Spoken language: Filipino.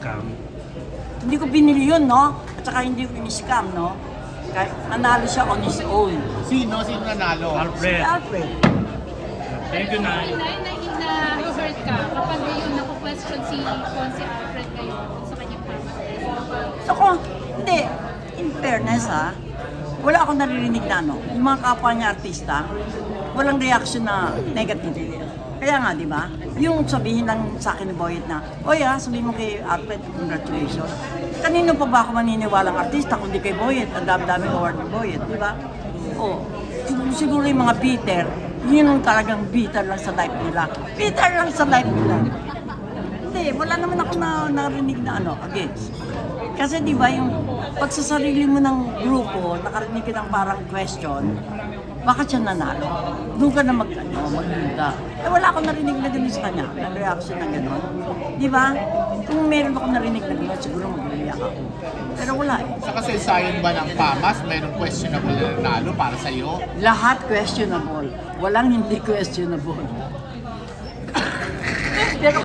scam? Hindi ko binili yun, no? At saka hindi ko in-scam, no? Kahit nanalo siya on his own. Sino? Sino nanalo? Si Alfred. Alfred. Thank you, Nay. Na-hurt ka kapag yung naku-question si Alfred ngayon sa kanyang purpose. So kung, hindi, in fairness ha, wala akong naririnig na ano, yung mga kapwa niya artista, walang reaction na negative. Kaya nga, di ba? Yung sabihin lang sa akin ni Boyet na, oy ha, sabihin mo kay Alfred, congratulations. Kanino pa ba ako maniniwalang artista kundi kay Boyet? Ang dami-daming award ni Boyet, di ba? O, siguro yung mga bitter, yun ang talagang bitter lang sa life nila. Bitter lang sa life nila. Hindi, wala naman ako narinig na ano, against. Kasi di ba yung pagsasarili mo ng grupo, nakarinig ka ng parang question, bakit siya nanalo? Doon ka na magduda. Eh wala akong narinig na gano'n sa kanya, na reaction na gano'n. Di ba? Kung meron akong narinig na gano'n, siguro mag-react ako. Pero wala eh. Sa kasaysayan ba ng PAMAS, mayroong questionable na nanalo para sa'yo? Lahat questionable. Walang hindi questionable.